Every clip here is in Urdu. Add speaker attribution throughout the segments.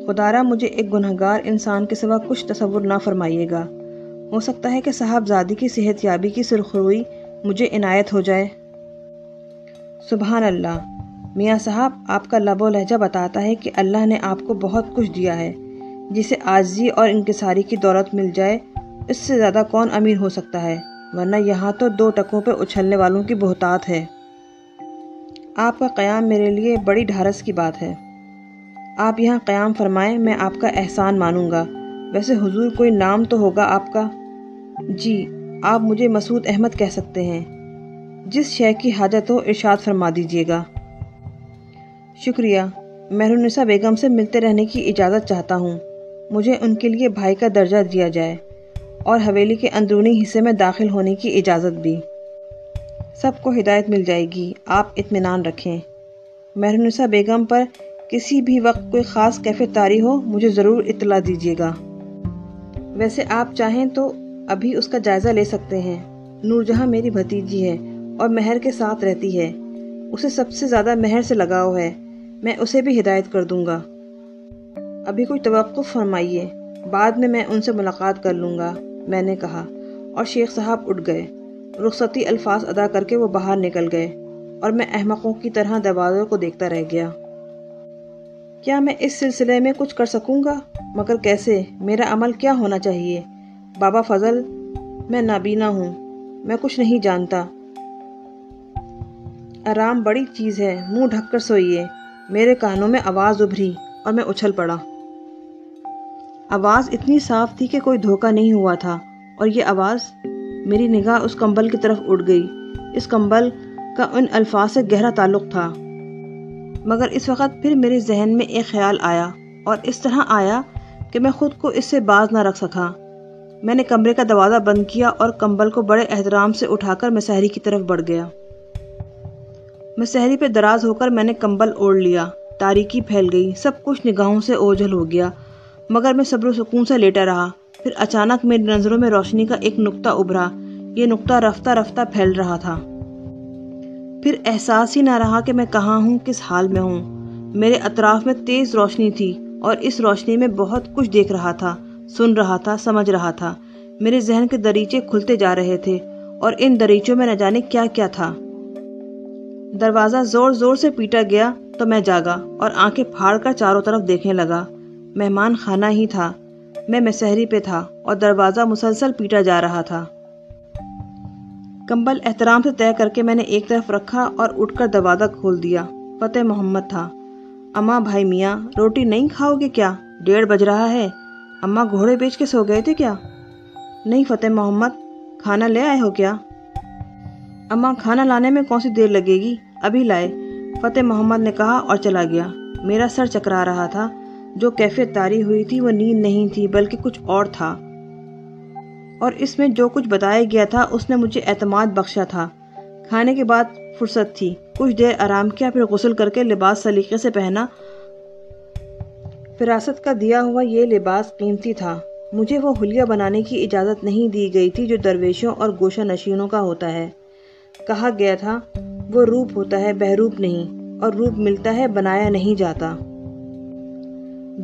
Speaker 1: خدارا مجھے ایک گنہگار انسان کے سوا کچھ تصور نہ فرمائیے گا۔ ہو سکتا ہے کہ صاحبزادی کی صحت یابی کی سرخروئی مجھے عنایت ہو جائے۔ سبحان اللہ، میاں صاحب آپ کا لب و لہجہ بتاتا ہے کہ اللہ نے آپ کو بہت کچھ دیا ہے۔ جسے عاجزی اور انکساری کی دولت مل جائے، اس سے زیادہ کون امیر ہو سکتا ہے؟ ورنہ یہاں تو 2 ٹکوں پہ اچھلنے والوں کی بہتات ہے۔ آپ کا قیام میرے لیے بڑی ڈھارس کی بات ہے۔ آپ یہاں قیام فرمائیں، میں آپ کا احسان مانوں گا۔ ویسے حضور کوئی نام تو ہوگا آپ کا؟ جی، آپ مجھے مسعود احمد کہہ سکتے ہیں۔ جس شے کی حاجت ہو ارشاد فرما دیجیے گا۔ شکریہ، مہرالنساء بیگم سے ملتے رہنے کی اجازت چاہتا ہوں۔ مجھے ان کے لیے بھائی کا درجہ دیا جائے اور حویلی کے اندرونی حصے میں داخل ہونے کی اجازت بھی۔ سب کو ہدایت مل جائے گی، آپ اطمینان رکھیں۔ مہرالنساء بیگم پر کسی بھی وقت کوئی خاص کیف طاری ہو مجھے ضرور اطلاع دیجیے گا۔ ویسے آپ چاہیں تو ابھی اس کا جائزہ لے سکتے ہیں۔ نور جہاں میری بھتیجی ہے اور مہر کے ساتھ رہتی ہے، اسے سب سے زیادہ مہر سے لگاؤ ہے، میں اسے بھی ہدایت کر دوں گا۔ ابھی کوئی توقف فرمائیے، بعد میں ان سے ملاقات کر لوں گا، میں نے کہا، اور شیخ صاحب اٹھ گئے۔ رخصتی الفاظ ادا کر کے وہ باہر نکل گئے اور میں احمقوں کی طرح دروازے کو دیکھتا رہ گیا۔ کیا میں اس سلسلے میں کچھ کر سکوں گا؟ مگر کیسے؟ میرا عمل کیا ہونا چاہیے؟ بابا فضل، میں نابینا ہوں، میں کچھ نہیں جانتا۔ آرام بڑی چیز ہے، منہ ڈھک کر سوئیے۔ میرے کانوں میں آواز ابھری اور میں اچھل پڑا۔ آواز اتنی صاف تھی کہ کوئی دھوکہ نہیں ہوا تھا، اور یہ آواز، میری نگاہ اس کمبل کی طرف اٹھ گئی۔ اس کمبل کا ان الفاظ سے گہرا تعلق تھا، مگر اس وقت پھر میرے ذہن میں ایک خیال آیا، اور اس طرح آیا کہ میں خود کو اس سے باز نہ رکھ سکا۔ میں نے کمرے کا دروازہ بند کیا اور کمبل کو بڑے احترام سے اٹھا کر مسحری کی طرف بڑھ گیا۔ مسحری پہ دراز ہو کر میں نے کمبل اوڑھ لیا۔ تاریکی پھیل گئی، سب کچھ نگاہوں سے اوجھل ہو گیا، مگر میں صبر و سکون سے لیٹا رہا۔ پھر اچانک میری نظروں میں روشنی کا ایک نقطہ ابھرا۔ یہ نقطہ رفتہ رفتہ پھیل رہا تھا۔ پھر احساس ہی نہ رہا کہ میں کہاں ہوں، کس حال میں ہوں۔ میرے اطراف میں تیز روشنی تھی، اور اس روشنی میں بہت کچھ دیکھ رہا تھا، سن رہا تھا، سمجھ رہا تھا۔ میرے ذہن کے دریچے کھلتے جا رہے تھے، اور ان دریچوں میں نہ جانے کیا کیا تھا۔ دروازہ زور زور سے پیٹا گیا تو میں جاگا اور آنکھیں پھاڑ کر چاروں طرف دیکھنے لگا۔ مہمان خانہ ہی تھا، میں مسحری پہ تھا، اور دروازہ مسلسل پیٹا جا رہا تھا۔ کمبل احترام سے طے کر کے میں نے ایک طرف رکھا اور اٹھ کر دروازہ کھول دیا۔ فتح محمد تھا۔ اماں، بھائی میاں، روٹی نہیں کھاؤ گے کیا؟ 1:30 بج رہا ہے۔ اماں گھوڑے بیچ کے سو گئے تھے کیا؟ نہیں فتح محمد، کھانا لے آئے ہو کیا؟ اماں کھانا لانے میں کون سی دیر لگے گی، ابھی لائے، فتح محمد نے کہا اور چلا گیا۔ میرا سر چکرا رہا تھا۔ جو کیفیت طاری ہوئی تھی وہ نیند نہیں تھی بلکہ کچھ اور تھا، اور اس میں جو کچھ بتایا گیا تھا اس نے مجھے اعتماد بخشا تھا۔ کھانے کے بعد فرصت تھی، کچھ دیر آرام کیا، پھر غسل کر کے لباس سلیقے سے پہنا۔ فراست کا دیا ہوا یہ لباس قیمتی تھا۔ مجھے وہ حلیہ بنانے کی اجازت نہیں دی گئی تھی جو درویشوں اور گوشہ نشینوں کا ہوتا ہے۔ کہا گیا تھا وہ روپ ہوتا ہے، بہروپ نہیں، اور روپ ملتا ہے، بنایا نہیں جاتا۔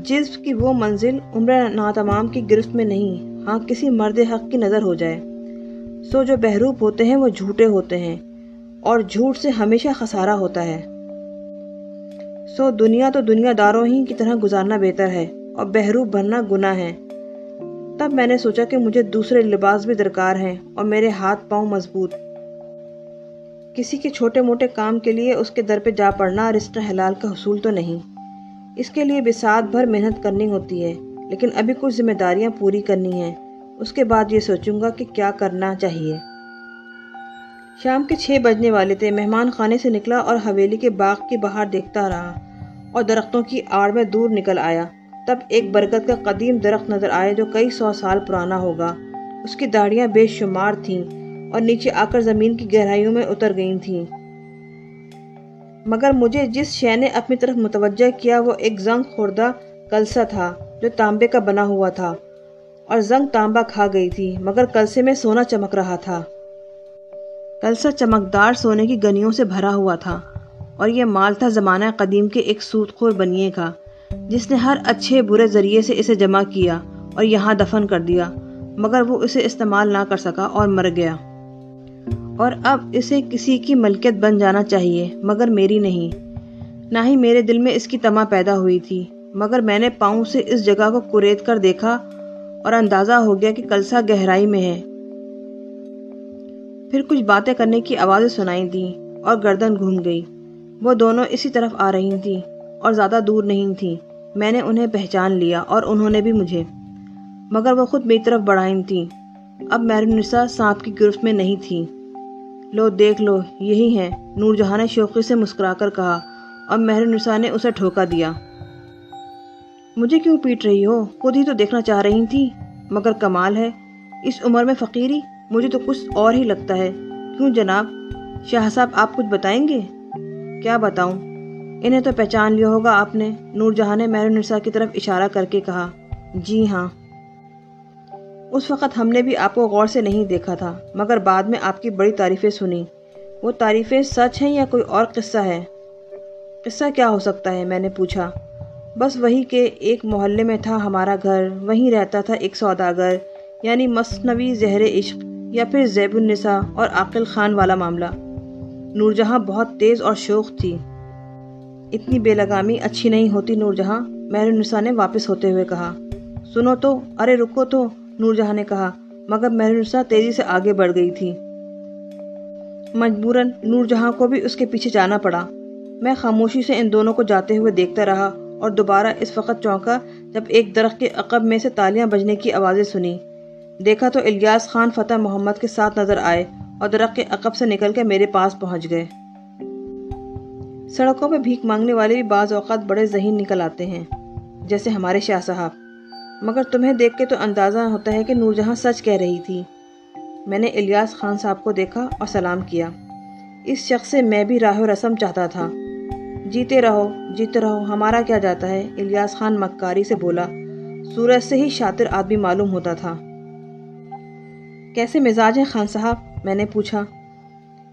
Speaker 1: جذب کی وہ منزل عمر ناتمام کی گرفت میں نہیں، ہاں کسی مرد حق کی نظر ہو جائے۔ سو جو بہروپ ہوتے ہیں وہ جھوٹے ہوتے ہیں، اور جھوٹ سے ہمیشہ خسارہ ہوتا ہے۔ سو دنیا تو دنیا داروں ہی کی طرح گزارنا بہتر ہے، اور بہروپ بننا گناہ ہے۔ تب میں نے سوچا کہ مجھے دوسرے لباس بھی درکار ہیں، اور میرے ہاتھ پاؤں مضبوط۔ کسی کے چھوٹے موٹے کام کے لیے اس کے در پہ جا پڑنا رزق حلال کا حصول تو نہیں۔ اس کے لیے بساط بھر محنت کرنی ہوتی ہے، لیکن ابھی کچھ ذمہ داریاں پوری کرنی ہیں۔ اس کے بعد یہ سوچوں گا کہ کیا کرنا چاہیے۔ شام کے 6 بجنے والے تھے۔ مہمان خانے سے نکلا اور حویلی کے باغ کی باہر دیکھتا رہا، اور درختوں کی آڑ میں دور نکل آیا۔ تب ایک برگد کا قدیم درخت نظر آیا جو کئی 100 سال پرانا ہوگا۔ اس کی داڑیاں بے شمار تھیں اور نیچے آ کر زمین کی گہرائیوں میں اتر گئی تھیں، مگر مجھے جس شے نے اپنی طرف متوجہ کیا وہ ایک زنگ خوردہ کلسا تھا جو تانبے کا بنا ہوا تھا، اور زنگ تانبا کھا گئی تھی، مگر کلسے میں سونا چمک رہا تھا۔ کلسا چمکدار سونے کی گنیوں سے بھرا ہوا تھا، اور یہ مال تھا زمانہ قدیم کے ایک سود خور بنیے کا، جس نے ہر اچھے برے ذریعے سے اسے جمع کیا اور یہاں دفن کر دیا، مگر وہ اسے استعمال نہ کر سکا اور مر گیا، اور اب اسے کسی کی ملکیت بن جانا چاہیے مگر میری نہیں۔ نہ ہی میرے دل میں اس کی طمع پیدا ہوئی تھی، مگر میں نے پاؤں سے اس جگہ کو کریت کر دیکھا اور اندازہ ہو گیا کہ کلسا گہرائی میں ہے۔ پھر کچھ باتیں کرنے کی آوازیں سنائی دیں اور گردن گھوم گئی۔ وہ دونوں اسی طرف آ رہی تھیں اور زیادہ دور نہیں تھیں۔ میں نے انہیں پہچان لیا اور انہوں نے بھی مجھے، مگر وہ خود میری طرف بڑھائیں تھیں۔ اب مہرالنساء سانپ کی گرفت میں نہیں تھی۔ لو دیکھ لو، یہی ہیں، نور جہاں نے شوقی سے مسکرا کر کہا، اور مہرالنساء نے اسے ٹھوکا دیا۔ مجھے کیوں پیٹ رہی ہو؟ خود ہی تو دیکھنا چاہ رہی تھی۔ مگر کمال ہے، اس عمر میں فقیری، مجھے تو کچھ اور ہی لگتا ہے۔ کیوں جناب؟ شاہ صاحب آپ کچھ بتائیں گے؟ کیا بتاؤں؟ انہیں تو پہچان لیا ہوگا آپ نے، نور جہاں نے مہرالنساء کی طرف اشارہ کر کے کہا۔ جی ہاں۔ اس وقت ہم نے بھی آپ کو غور سے نہیں دیکھا تھا، مگر بعد میں آپ کی بڑی تعریفیں سنی۔ وہ تعریفیں سچ ہیں یا کوئی اور قصہ ہے؟ قصہ کیا ہو سکتا ہے؟ میں نے پوچھا۔ بس وہی کہ ایک محلے میں تھا ہمارا گھر، وہیں رہتا تھا ایک سوداگر، یعنی مثنوی زہر عشق یا پھر زیب النساء اور عاقل خان والا معاملہ۔ نور جہاں بہت تیز اور شوخ تھی۔ اتنی بے لگامی اچھی نہیں ہوتی نور جہاں، مہرالنساء نے واپس ہوتے ہوئے کہا۔ سنو تو، ارے رکو تو، نور جہاں نے کہا، مگر مہرالنساء تیزی سے آگے بڑھ گئی تھی۔ مجبوراً نور جہاں کو بھی اس کے پیچھے جانا پڑا۔ میں خاموشی سے ان دونوں کو جاتے ہوئے دیکھتا رہا اور دوبارہ اس وقت چونکا جب ایک درخت کے عقب میں سے تالیاں بجنے کی آوازیں سنی۔ دیکھا تو الیاس خان فتح محمد کے ساتھ نظر آئے اور درخت کے عقب سے نکل کے میرے پاس پہنچ گئے۔ سڑکوں پہ بھیک مانگنے والے بھی بعض اوقات بڑے ذہین نکل آتے ہیں، جیسے ہمارے شاہ صاحب، مگر تمہیں دیکھ کے تو اندازہ ہوتا ہے کہ نور جہاں سچ کہہ رہی تھی۔ میں نے الیاس خان صاحب کو دیکھا اور سلام کیا۔ اس شخص سے میں بھی راہ و رسم چاہتا تھا۔ جیتے رہو، جیتے رہو، ہمارا کیا جاتا ہے، الیاس خان مکاری سے بولا۔ سورج سے ہی شاطر آدمی معلوم ہوتا تھا۔ کیسے مزاج ہیں خان صاحب؟ میں نے پوچھا۔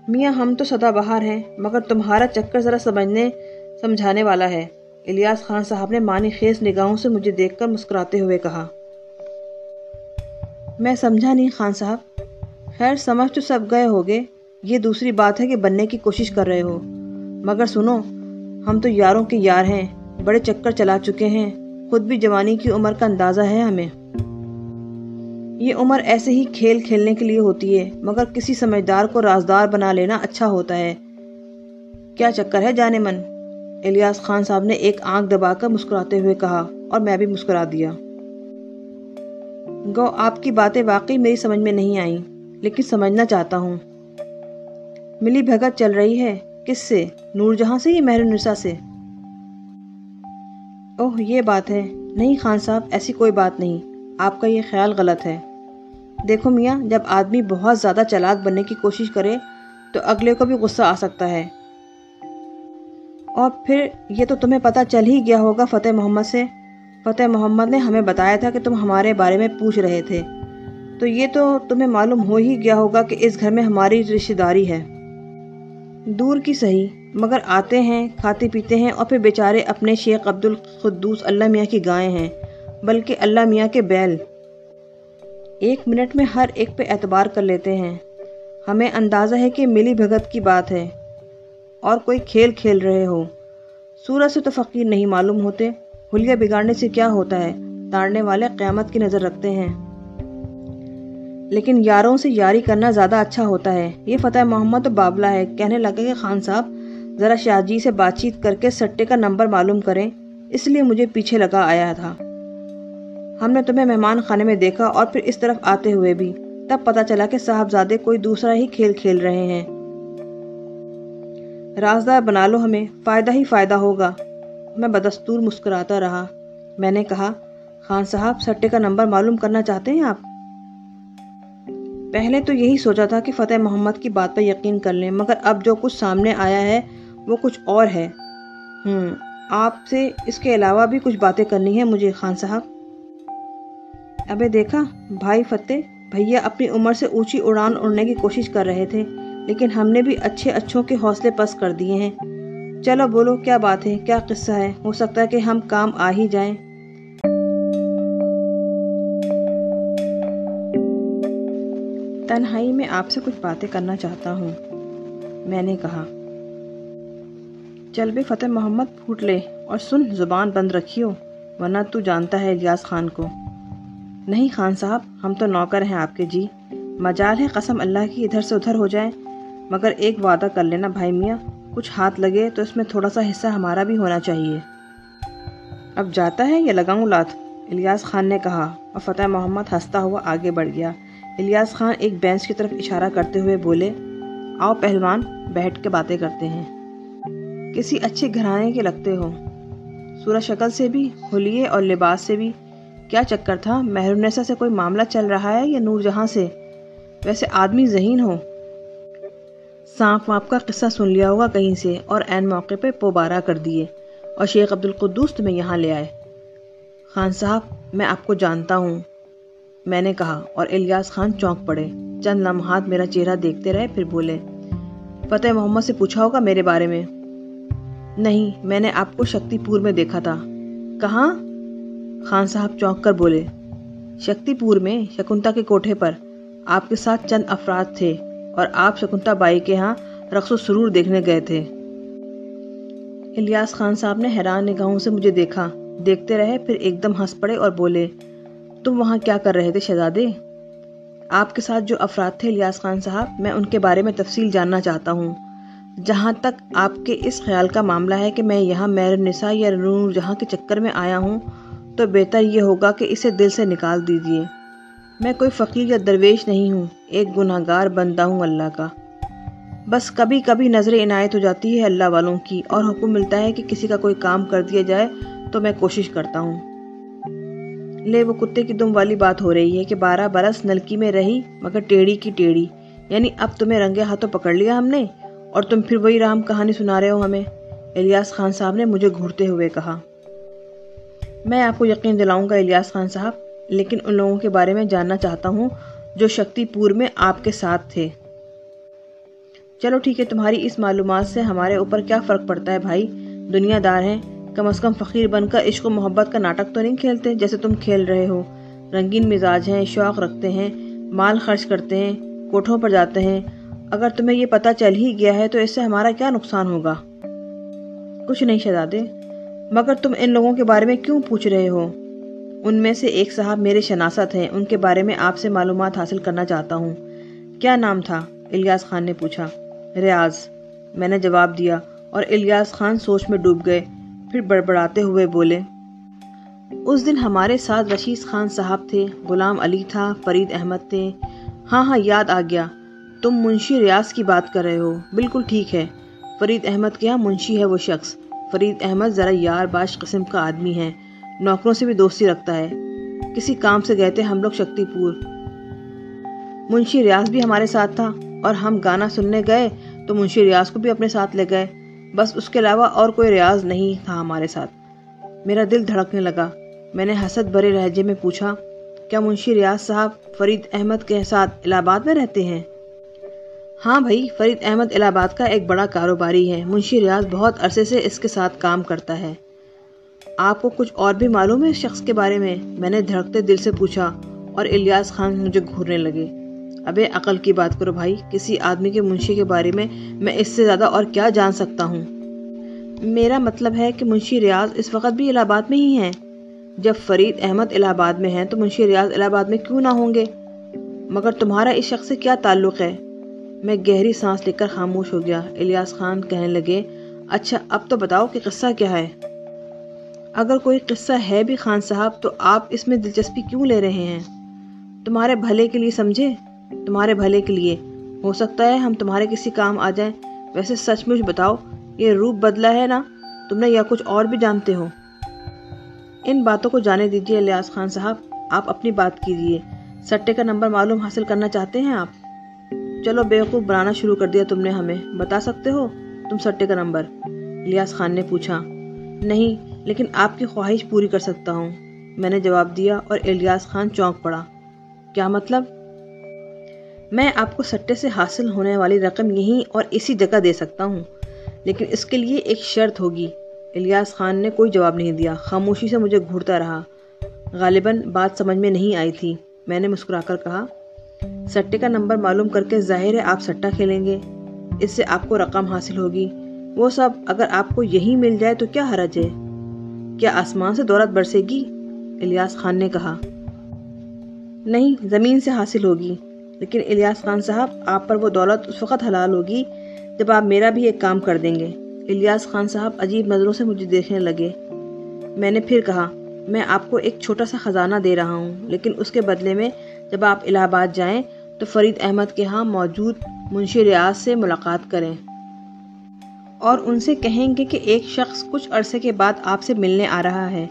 Speaker 1: میاں ہم تو سدا بہار ہیں، مگر تمہارا چکر ذرا سمجھانے والا ہے، الیاس خان صاحب نے معنی خیز نگاہوں سے مجھے دیکھ کر مسکراتے ہوئے کہا۔ میں سمجھا نہیں خان صاحب۔ خیر سمجھ تو سب گئے ہوگے، یہ دوسری بات ہے کہ بننے کی کوشش کر رہے ہو۔ مگر سنو، ہم تو یاروں کے یار ہیں، بڑے چکر چلا چکے ہیں، خود بھی جوانی کی عمر کا اندازہ ہے ہمیں۔ یہ عمر ایسے ہی کھیل کھیلنے کے لیے ہوتی ہے، مگر کسی سمجھدار کو رازدار بنا لینا اچھا ہوتا ہے۔ کیا چکر ہے جانے من؟ الیاس خان صاحب نے ایک آنکھ دبا کر مسکراتے ہوئے کہا، اور میں بھی مسکرا دیا۔ گو آپ کی باتیں واقعی میری سمجھ میں نہیں آئیں، لیکن سمجھنا چاہتا ہوں۔ ملی بھگت چل رہی ہے، کس سے؟ نور جہاں سے یا مہرالنساء سے؟ اوہ یہ بات ہے۔ نہیں خان صاحب، ایسی کوئی بات نہیں، آپ کا یہ خیال غلط ہے۔ دیکھو میاں، جب آدمی بہت زیادہ چالاک بننے کی کوشش کرے تو اگلے کو بھی غصہ آ سکتا ہے۔ اور پھر یہ تو تمہیں پتہ چل ہی گیا ہوگا فتح محمد سے۔ فتح محمد نے ہمیں بتایا تھا کہ تم ہمارے بارے میں پوچھ رہے تھے، تو یہ تو تمہیں معلوم ہو ہی گیا ہوگا کہ اس گھر میں ہماری رشتہ داری ہے۔ دور کی صحیح، مگر آتے ہیں، کھاتے پیتے ہیں، اور پھر بیچارے اپنے شیخ عبد القدوس اللہ میاں کی گائیں ہیں، بلکہ اللہ میاں کے بیل۔ 1 منٹ میں ہر ایک پہ اعتبار کر لیتے ہیں۔ ہمیں اندازہ ہے کہ ملی بھگت کی بات ہے اور کوئی کھیل کھیل رہے ہو۔ سورج سے تو فقیر نہیں معلوم ہوتے، حلیہ بگاڑنے سے کیا ہوتا ہے، تاڑنے والے قیامت کی نظر رکھتے ہیں۔ لیکن یاروں سے یاری کرنا زیادہ اچھا ہوتا ہے۔ یہ فتح محمد تو بابلہ ہے، کہنے لگا کہ خان صاحب ذرا شاہ جی سے بات چیت کر کے سٹے کا نمبر معلوم کریں، اس لیے مجھے پیچھے لگا آیا تھا۔ ہم نے تمہیں مہمان خانے میں دیکھا اور پھر اس طرف آتے ہوئے بھی، تب پتہ چلا کہ صاحبزادے کوئی دوسرا ہی کھیل کھیل رہے ہیں۔ رازدار بنا لو ہمیں، فائدہ ہی فائدہ ہوگا۔ میں بدستور مسکراتا رہا۔ میں نے کہا، خان صاحب سٹے کا نمبر معلوم کرنا چاہتے ہیں آپ؟ پہلے تو یہی سوچا تھا کہ فتح محمد کی بات پر یقین کر لیں، مگر اب جو کچھ سامنے آیا ہے وہ کچھ اور ہے۔ آپ سے اس کے علاوہ بھی کچھ باتیں کرنی ہیں مجھے خان صاحب۔ ابے دیکھا بھائی فتح، بھیا اپنی عمر سے اونچی اڑان اڑنے کی کوشش کر رہے تھے، لیکن ہم نے بھی اچھوں کے حوصلے پست کر دیے ہیں۔ چلو بولو کیا بات ہے، کیا قصہ ہے، ہو سکتا ہے کہ ہم کام آ ہی جائیں۔ تنہائی میں آپ سے کچھ باتیں کرنا چاہتا ہوں، میں نے کہا۔ چل بے فتح محمد پھوٹ لے، اور سن زبان بند رکھیو، ورنہ تو جانتا ہے الیاس خان کو۔ نہیں خان صاحب، ہم تو نوکر ہیں آپ کے جی، مجال ہے قسم اللہ کی ادھر سے ادھر ہو جائے، مگر ایک وعدہ کر لینا بھائی میاں، کچھ ہاتھ لگے تو اس میں تھوڑا سا حصہ ہمارا بھی ہونا چاہیے۔ اب جاتا ہے یا لگاؤں لات؟ الیاس خان نے کہا، اور فتح محمد ہنستا ہوا آگے بڑھ گیا۔ الیاس خان ایک بینچ کی طرف اشارہ کرتے ہوئے بولے، آؤ پہلوان، بیٹھ کے باتیں کرتے ہیں۔ کسی اچھے گھرانے کے لگتے ہو، صورت شکل سے بھی، حلیے اور لباس سے بھی۔ کیا چکر تھا، مہرالنساء سے کوئی معاملہ چل رہا ہے یا نور جہاں سے؟ ویسے آدمی ذہین ہو، سانپ وانپ کا قصہ سن لیا ہوگا کہیں سے، اور عین موقع پہ پوبارہ کر دیے، اور شیخ عبدالقدوس تمہیں یہاں لے آئے۔ خان صاحب میں آپ کو جانتا ہوں، میں نے کہا، اور الیاس خان چونک پڑے، چند لمحات میرا چہرہ دیکھتے رہے، پھر بولے، فتح محمد سے پوچھا ہوگا میرے بارے میں؟ نہیں، میں نے آپ کو شکتی پور میں دیکھا تھا۔ کہاں؟ خان صاحب چونک کر بولے، شکتی پور میں، شکنتا کے کوٹھے پر، آپ کے ساتھ چند افراد تھے، اور آپ شکنتا بائی کے ہاں رقص و سرور دیکھنے گئے تھے۔ الیاس خان صاحب نے حیران نگاہوں سے مجھے دیکھا، دیکھتے رہے، پھر ایک دم ہنس پڑے اور بولے، تم وہاں کیا کر رہے تھے شہزادے؟ آپ کے ساتھ جو افراد تھے الیاس خان صاحب، میں ان کے بارے میں تفصیل جاننا چاہتا ہوں۔ جہاں تک آپ کے اس خیال کا معاملہ ہے کہ میں یہاں مہرالنساء یا نور جہاں کے چکر میں آیا ہوں، تو بہتر یہ ہوگا کہ اسے دل سے نکال دیجیے۔ میں کوئی فقیر یا درویش نہیں ہوں، ایک گنہگار بندہ ہوں اللہ کا۔ بس کبھی کبھی نظر عنایت ہو جاتی ہے اللہ والوں کی، اور حکم ملتا ہے کہ کسی کا کوئی کام کر دیا جائے تو میں کوشش کرتا ہوں۔ لے وہ کتے کی دم والی بات ہو رہی ہے کہ 12 برس نلکی میں رہی مگر ٹیڑھی کی ٹیڑھی، یعنی اب تمہیں رنگے ہاتھوں پکڑ لیا ہم نے، اور تم پھر وہی رام کہانی سنا رہے ہو ہمیں، الیاس خان صاحب نے مجھے گھورتے ہوئے کہا۔ میں آپ کو یقین دلاؤں گا الیاس خان صاحب، لیکن ان لوگوں کے بارے میں جاننا چاہتا ہوں جو شکتی پور میں آپ کے ساتھ تھے۔ چلو ٹھیک ہے، تمہاری اس معلومات سے ہمارے اوپر کیا فرق پڑتا ہے بھائی، دنیا دار ہیں، کم از کم فقیر بن کر عشق و محبت کا ناٹک تو نہیں کھیلتے جیسے تم کھیل رہے ہو۔ رنگین مزاج ہیں، شوق رکھتے ہیں، مال خرچ کرتے ہیں، کوٹھوں پر جاتے ہیں۔ اگر تمہیں یہ پتہ چل ہی گیا ہے تو اس سے ہمارا کیا نقصان ہوگا؟ کچھ نہیں شہزادے، مگر تم ان لوگوں کے بارے میں کیوں پوچھ رہے ہو؟ ان میں سے ایک صاحب میرے شناست ہیں، ان کے بارے میں آپ سے معلومات حاصل کرنا چاہتا ہوں۔ کیا نام تھا؟ الیاس خان نے پوچھا۔ ریاض، میں نے جواب دیا، اور الیاس خان سوچ میں ڈوب گئے، پھر بڑبڑاتے ہوئے بولے، اس دن ہمارے ساتھ رشید خان صاحب تھے، غلام علی تھا، فرید احمد تھے۔ ہاں یاد آ گیا، تم منشی ریاض کی بات کر رہے ہو، بالکل ٹھیک ہے، فرید احمد کے یہاں منشی ہے وہ شخص۔ فرید احمد ذرا یار باش قسم کا آدمی ہے، نوکروں سے بھی دوستی رکھتا ہے۔ کسی کام سے گئے تھے ہم لوگ شکتی پور، منشی ریاض بھی ہمارے ساتھ تھا، اور ہم گانا سننے گئے تو منشی ریاض کو بھی اپنے ساتھ لے گئے، بس اس کے علاوہ اور کوئی ریاض نہیں تھا ہمارے ساتھ۔ میرا دل دھڑکنے لگا، میں نے حسد بھرے لہجے میں پوچھا، کیا منشی ریاض صاحب فرید احمد کے ساتھ الہ آباد میں رہتے ہیں؟ ہاں بھائی، فرید احمد الہ آباد کا ایک بڑا کاروباری ہے، منشی ریاض بہت عرصے سے اس کے ساتھ کام کرتا ہے۔ آپ کو کچھ اور بھی معلوم ہے اس شخص کے بارے میں نے دھڑکتے دل سے پوچھا، اور الیاس خان مجھے گھورنے لگے۔ ابے عقل کی بات کرو بھائی، کسی آدمی کے منشی کے بارے میں اس سے زیادہ اور کیا جان سکتا ہوں؟ میرا مطلب ہے کہ منشی ریاض اس وقت بھی الہ آباد میں ہی ہیں۔ جب فرید احمد الہ آباد میں ہیں تو منشی ریاض الہ آباد میں کیوں نہ ہوں گے؟ مگر تمہارا اس شخص سے کیا تعلق ہے؟ میں گہری سانس لے کر خاموش ہو گیا۔ الیاس خان کہنے لگے، اچھا اب تو بتاؤ کہ قصہ کیا ہے؟ اگر کوئی قصہ ہے بھی خان صاحب تو آپ اس میں دلچسپی کیوں لے رہے ہیں؟ تمہارے بھلے کے لیے سمجھے، تمہارے بھلے کے لیے، ہو سکتا ہے ہم تمہارے کسی کام آ جائیں۔ ویسے سچ مجھ بتاؤ، یہ روپ بدلا ہے نا تم نے، یا کچھ اور بھی جانتے ہو؟ ان باتوں کو جانے دیجیے الیاس خان صاحب، آپ اپنی بات کیجیے۔ سٹے کا نمبر معلوم حاصل کرنا چاہتے ہیں آپ؟ چلو بیوقوف بنانا شروع کر دیا تم نے ہمیں، بتا سکتے ہو تم سٹے کا نمبر؟ الیاس خان نے پوچھا۔ نہیں، لیکن آپ کی خواہش پوری کر سکتا ہوں، میں نے جواب دیا، اور الیاس خان چونک پڑا۔ کیا مطلب؟ میں آپ کو سٹے سے حاصل ہونے والی رقم یہیں اور اسی جگہ دے سکتا ہوں، لیکن اس کے لیے ایک شرط ہوگی۔ الیاس خان نے کوئی جواب نہیں دیا، خاموشی سے مجھے گھورتا رہا۔ غالباً بات سمجھ میں نہیں آئی تھی۔ میں نے مسکرا کر کہا، سٹے کا نمبر معلوم کر کے ظاہر ہے آپ سٹہ کھیلیں گے، اس سے آپ کو رقم حاصل ہوگی، وہ سب اگر آپ کو یہی مل جائے تو کیا حرج ہے؟ کیا آسمان سے دولت برسے گی؟ الیاس خان نے کہا۔ نہیں، زمین سے حاصل ہوگی، لیکن الیاس خان صاحب آپ پر وہ دولت اس وقت حلال ہوگی جب آپ میرا بھی ایک کام کر دیں گے۔ الیاس خان صاحب عجیب نظروں سے مجھے دیکھنے لگے۔ میں نے پھر کہا، میں آپ کو ایک چھوٹا سا خزانہ دے رہا ہوں، لیکن اس کے بدلے میں جب آپ الہ آباد جائیں تو فرید احمد کے ہاں موجود منشی ریاض سے ملاقات کریں اور ان سے کہیں گے کہ ایک شخص کچھ عرصے کے بعد آپ سے ملنے آ رہا ہے،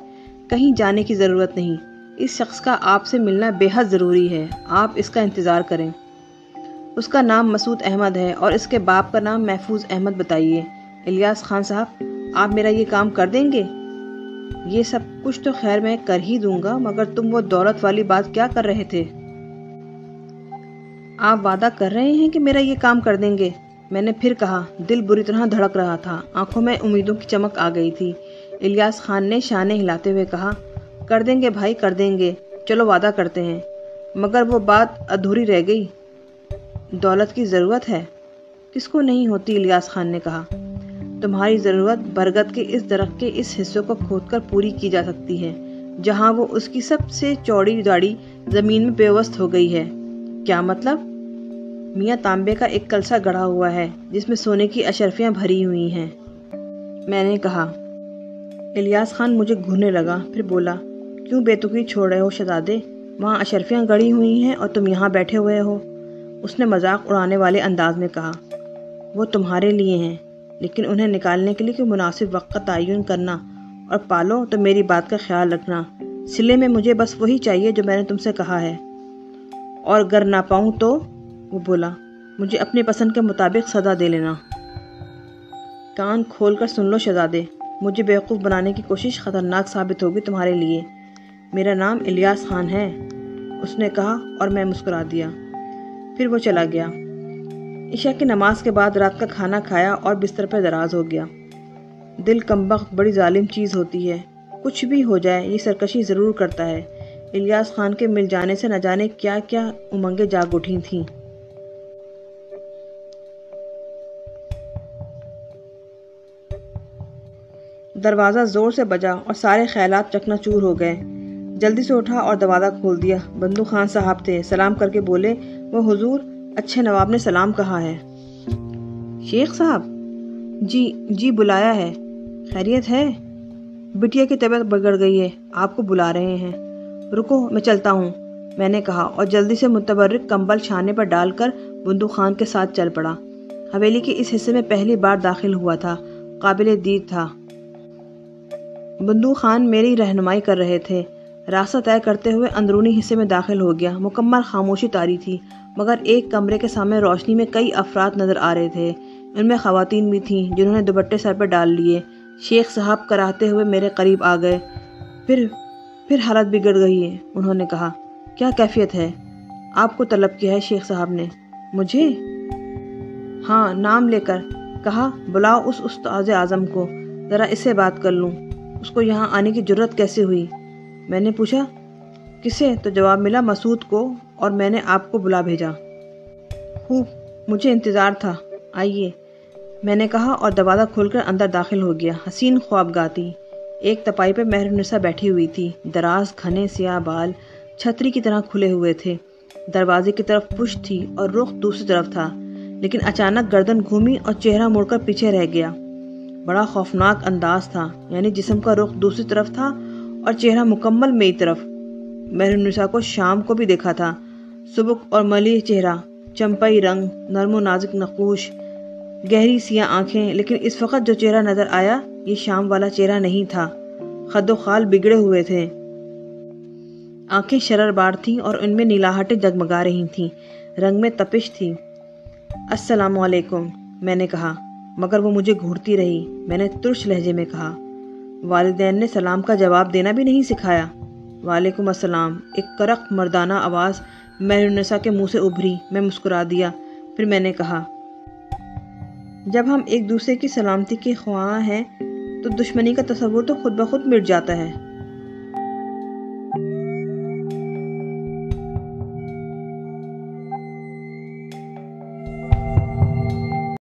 Speaker 1: کہیں جانے کی ضرورت نہیں، اس شخص کا آپ سے ملنا بے حد ضروری ہے، آپ اس کا انتظار کریں۔ اس کا نام مسعود احمد ہے اور اس کے باپ کا نام محفوظ احمد بتائیے۔ الیاس خان صاحب، آپ میرا یہ کام کر دیں گے؟ یہ سب کچھ تو خیر میں کر ہی دوں گا، مگر تم وہ دولت والی بات کیا کر رہے تھے؟ آپ وعدہ کر رہے ہیں کہ میرا یہ کام کر دیں گے؟ میں نے پھر کہا، دل بری طرح دھڑک رہا تھا، آنکھوں میں امیدوں کی چمک آ گئی تھی۔ الیاس خان نے شانے ہلاتے ہوئے کہا، کر دیں گے بھائی، کر دیں گے، چلو وعدہ کرتے ہیں، مگر وہ بات ادھوری رہ گئی۔ دولت کی ضرورت ہے؟ کس کو نہیں ہوتی؟ الیاس خان نے کہا، تمہاری ضرورت برگد کے اس درخت کے اس حصے کو کھود کر پوری کی جا سکتی ہے جہاں وہ اس کی سب سے چوڑی داڑھی زمین میں پیوست ہو گئی ہے۔ کیا مطلب؟ میاں تانبے کا ایک کلسا گڑھا ہوا ہے جس میں سونے کی اشرفیاں بھری ہوئی ہیں، میں نے کہا۔ الیاس خان مجھے گھورنے لگا، پھر بولا، کیوں بے تکی چھوڑ رہے ہو شہزادے؟ وہاں اشرفیاں گڑھی ہوئی ہیں اور تم یہاں بیٹھے ہوئے ہو۔ اس نے مذاق اڑانے والے انداز میں کہا، وہ تمہارے لیے ہیں، لیکن انہیں نکالنے کے لیے کوئی مناسب وقت کا تعین کرنا، اور پالو تو میری بات کا خیال رکھنا، سلے میں مجھے بس وہی چاہیے جو میں نے تم سے کہا ہے، اور گر نہ پاؤں تو، وہ بولا، مجھے اپنی پسند کے مطابق سزا دے لینا۔ کان کھول کر سن لو شہزادے، مجھے بیوقوف بنانے کی کوشش خطرناک ثابت ہوگی تمہارے لیے۔ میرا نام الیاس خان ہے، اس نے کہا، اور میں مسکرا دیا۔ پھر وہ چلا گیا۔ عشاء کی نماز کے بعد رات کا کھانا کھایا اور بستر پر دراز ہو گیا۔ دل کمبخت بڑی ظالم چیز ہوتی ہے، کچھ بھی ہو جائے یہ سرکشی ضرور کرتا ہے۔ الیاس خان کے مل جانے سے نہ جانے کیا کیا امنگیں جاگ اٹھی تھیں۔ دروازہ زور سے بجا اور سارے خیالات چکنا چور ہو گئے۔ جلدی سے اٹھا اور دروازہ کھول دیا۔ بندو خان صاحب تھے، سلام کر کے بولے، وہ حضور اچھے نواب نے سلام کہا ہے۔ شیخ صاحب؟ جی بلایا ہے۔ خیریت ہے؟ بٹیا کی طبیعت بگڑ گئی ہے، آپ کو بلا رہے ہیں۔ رکو میں چلتا ہوں، میں نے کہا، اور جلدی سے متبرک کمبل چھانے پر ڈال کر بندو خان کے ساتھ چل پڑا۔ حویلی کے اس حصے میں پہلی بار داخل ہوا تھا، قابل دید تھا۔ بندو خان میری رہنمائی کر رہے تھے۔ راستہ طے کرتے ہوئے اندرونی حصے میں داخل ہو گیا۔ مکمل خاموشی طاری تھی، مگر ایک کمرے کے سامنے روشنی میں کئی افراد نظر آ رہے تھے۔ ان میں خواتین بھی تھیں جنہوں نے دوپٹے سر پر ڈال لیے۔ شیخ صاحب کراہتے ہوئے میرے قریب آ گئے۔ پھر حالت بگڑ گئی ہے، انہوں نے کہا۔ کیا کیفیت ہے؟ آپ کو طلب کیا ہے شیخ صاحب نے؟ مجھے؟ ہاں، نام لے کر کہا، بلاؤ اس استاذ اعظم کو، ذرا اس سے بات کر لوں۔ اس کو یہاں آنے کی جرت کیسے ہوئی؟ میں نے پوچھا، کسے؟ تو جواب ملا، مسعود کو، اور میں نے آپ کو بلا بھیجا۔ خوب، مجھے انتظار تھا، آئیے، میں نے کہا، اور دروازہ کھول کر اندر داخل ہو گیا۔ حسین خوابگاہ تھی۔ ایک تپائی پر مہر النساء بیٹھی ہوئی تھی، دراز گھنے سیاہ بال چھتری کی طرح کھلے ہوئے تھے۔ دروازے کی طرف پشت تھی اور رخ دوسری طرف تھا، لیکن اچانک گردن گھومی اور چہرہ مڑ کر پیچھے رہ گیا۔ بڑا خوفناک انداز تھا، یعنی جسم کا رخ دوسری طرف تھا اور چہرہ مکمل میری طرف۔ مہر النساء کو شام کو بھی دیکھا تھا، سبک اور ملیح چہرہ، چمپئی رنگ، نرم و نازک نقوش، گہری سیاہ آنکھیں، لیکن اس وقت جو چہرہ نظر آیا یہ شام والا چہرہ نہیں تھا۔ خد و خال بگڑے ہوئے تھے، آنکھیں شرر بار تھیں اور ان میں نیلاہٹیں جگمگا رہی تھیں، رنگ میں تپش تھی۔ السلام علیکم، میں نے کہا، مگر وہ مجھے گھورتی رہی۔ میں نے ترش لہجے میں کہا، والدین نے سلام کا جواب دینا بھی نہیں سکھایا؟ وعلیکم السلام، ایک کرخت مردانہ آواز مہر النساء کے منہ سے ابھری۔ میں مسکرا دیا۔ پھر میں نے کہا، جب ہم ایک دوسرے کی سلامتی کے خواہاں ہیں تو دشمنی کا تصور تو خود بخود مٹ جاتا ہے۔